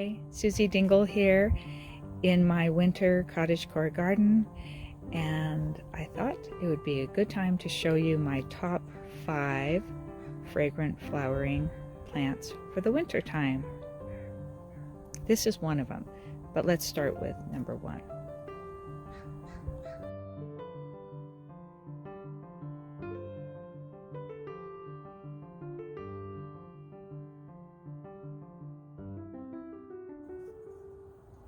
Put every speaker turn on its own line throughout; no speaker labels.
Hi, Suzy Dingle here in my winter cottagecore garden, and I thought it would be a good time to show you my top 5 fragrant flowering plants for the winter time. This is one of them, but let's start with number 1.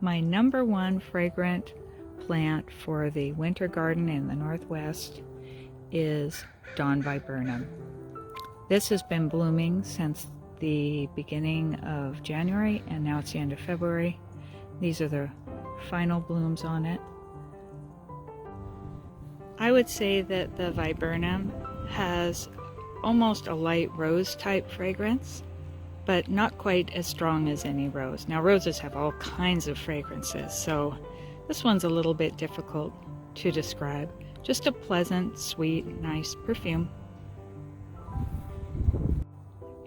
My number 1 fragrant plant for the winter garden in the Northwest is Dawn viburnum. This has been blooming since the beginning of January, and now it's the end of February. These are the final blooms on it. I would say that the viburnum has almost a light rose type fragrance, but not quite as strong as any rose. Now roses have all kinds of fragrances, so this one's a little bit difficult to describe. Just a pleasant, sweet, nice perfume.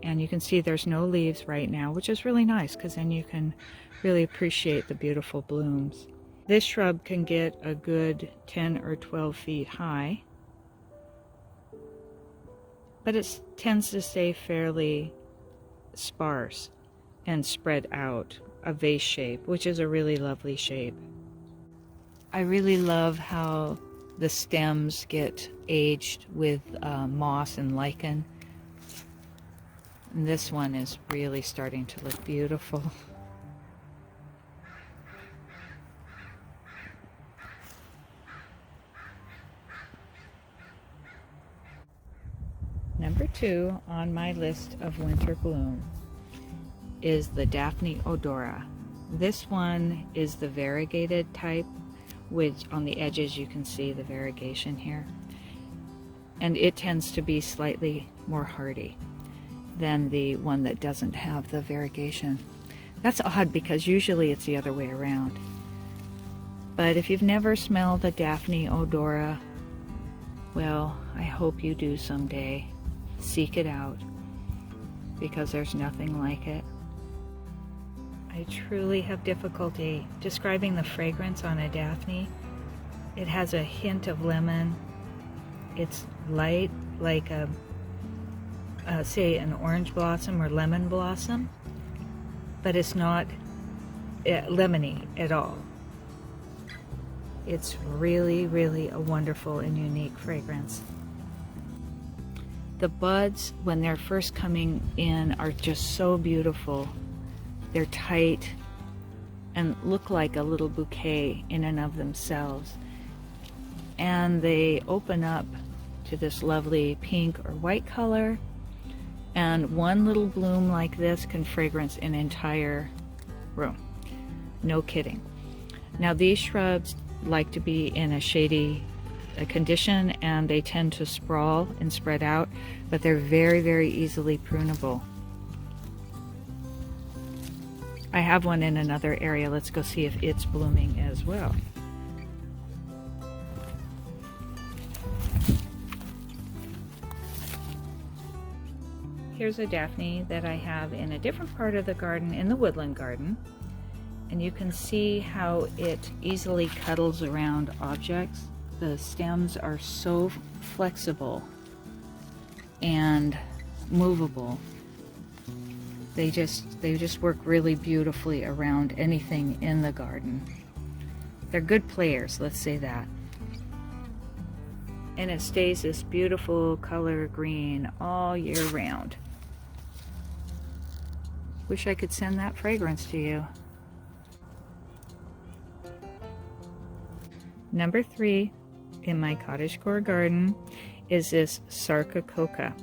And you can see there's no leaves right now, which is really nice because then you can really appreciate the beautiful blooms. This shrub can get a good 10 or 12 feet high, but it tends to stay fairly sparse and spread out, a vase shape, which is a really lovely shape. I really love how the stems get aged with moss and lichen. And this one is really starting to look beautiful. Number 2 on my list of winter bloom is the Daphne odora. This one is the variegated type, which on the edges you can see the variegation here. And it tends to be slightly more hardy than the one that doesn't have the variegation. That's odd because usually it's the other way around. But if you've never smelled the Daphne odora, well, I hope you do someday. Seek it out, because there's nothing like it. I truly have difficulty describing the fragrance on a Daphne. It has a hint of lemon. It's light, like say an orange blossom or lemon blossom, but it's not lemony at all. It's really, really a wonderful and unique fragrance. The buds, when they're first coming in, are just so beautiful. They're tight and look like a little bouquet in and of themselves. And they open up to this lovely pink or white color. And one little bloom like this can fragrance an entire room. No kidding. Now these shrubs like to be in a shady condition, and they tend to sprawl and spread out, but they're very, very easily prunable. I have one in another area. Let's go see if it's blooming as well. Here's a Daphne that I have in a different part of the garden, in the woodland garden, and you can see how it easily cuddles around objects. The stems are so flexible and movable. They just work really beautifully around anything in the garden. They're good players, let's say that. And it stays this beautiful color green all year round. Wish I could send that fragrance to you. Number 3 in my cottagecore garden is this Sarcococca.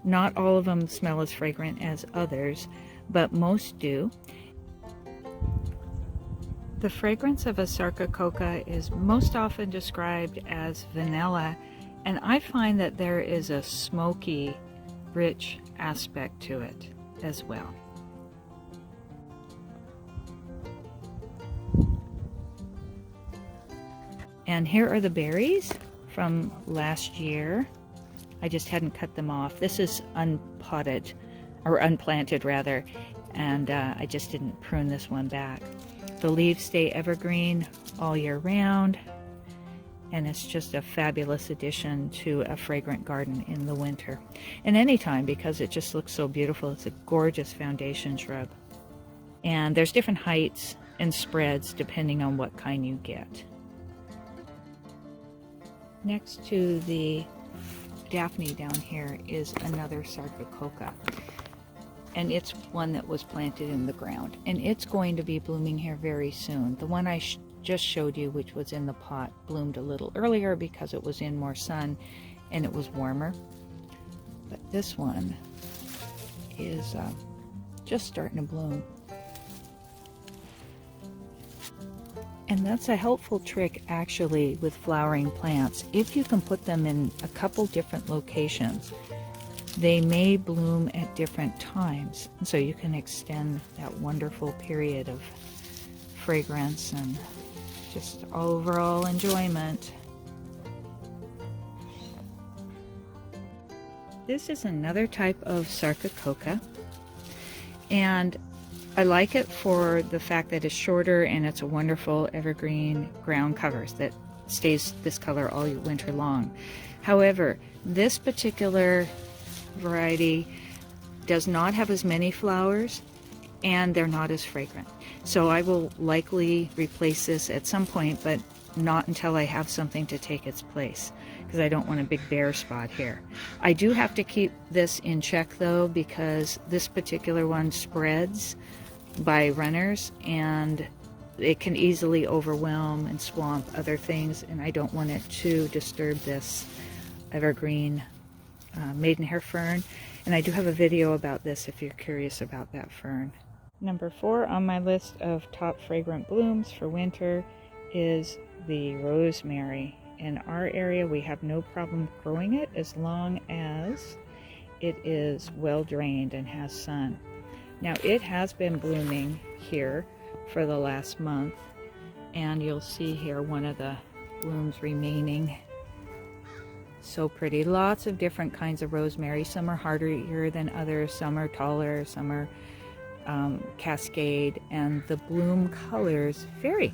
Not all of them smell as fragrant as others, but most do. The fragrance of a Sarcococca is most often described as vanilla, and I find that there is a smoky, rich aspect to it as well. And here are the berries from last year. I just hadn't cut them off. This is unpotted, or unplanted rather, and I just didn't prune this one back. The leaves stay evergreen all year round, and it's just a fabulous addition to a fragrant garden in the winter and anytime, because it just looks so beautiful. It's a gorgeous foundation shrub, and there's different heights and spreads depending on what kind you get. Next to the Daphne down here is another Sarcococca, and it's one that was planted in the ground, and it's going to be blooming here very soon. The one I just showed you, which was in the pot, bloomed a little earlier because it was in more sun and it was warmer, but this one is just starting to bloom. And that's a helpful trick actually with flowering plants. If you can put them in a couple different locations, they may bloom at different times, and so you can extend that wonderful period of fragrance and just overall enjoyment. This is another type of Sarcococca, and I like it for the fact that it's shorter and it's a wonderful evergreen ground covers that stays this color all winter long. However, this particular variety does not have as many flowers, and they're not as fragrant. So I will likely replace this at some point, but not until I have something to take its place, because I don't want a big bare spot here. I do have to keep this in check though, because this particular one spreads by runners and it can easily overwhelm and swamp other things, and I don't want it to disturb this evergreen maidenhair fern. And I do have a video about this if you're curious about that fern. Number 4 on my list of top fragrant blooms for winter is the rosemary. In our area we have no problem growing it as long as it is well drained and has sun. Now it has been blooming here for the last month, and you'll see here one of the blooms remaining. So pretty. Lots of different kinds of rosemary. Some are hardier than others, some are taller, some are cascade, and the bloom colors vary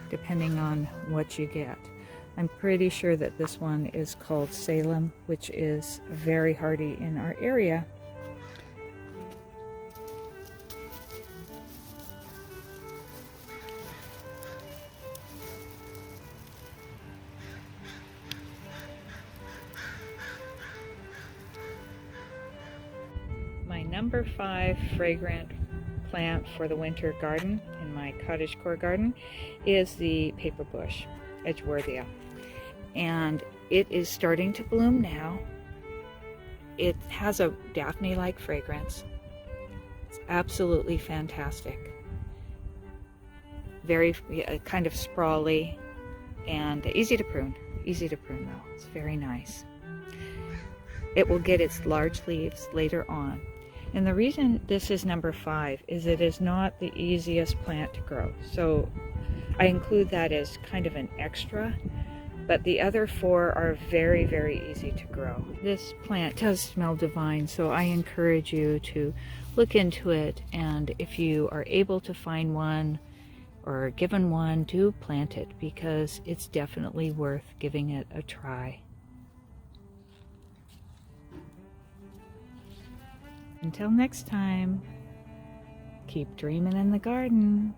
depending on what you get. I'm pretty sure that this one is called Salem, which is very hardy in our area. My number 5 fragrant plant for the winter garden in my cottagecore garden is the paper bush, Edgeworthia, and it is starting to bloom now. It has a Daphne-like fragrance. It's absolutely fantastic. Very kind of sprawly and easy to prune. Easy to prune though. It's very nice. It will get its large leaves later on. And the reason this is number 5 is it is not the easiest plant to grow. So I include that as kind of an extra, but the other 4 are very, very easy to grow. This plant does smell divine, so I encourage you to look into it, and if you are able to find one or given one, do plant it, because it's definitely worth giving it a try. Until next time, keep dreaming in the garden.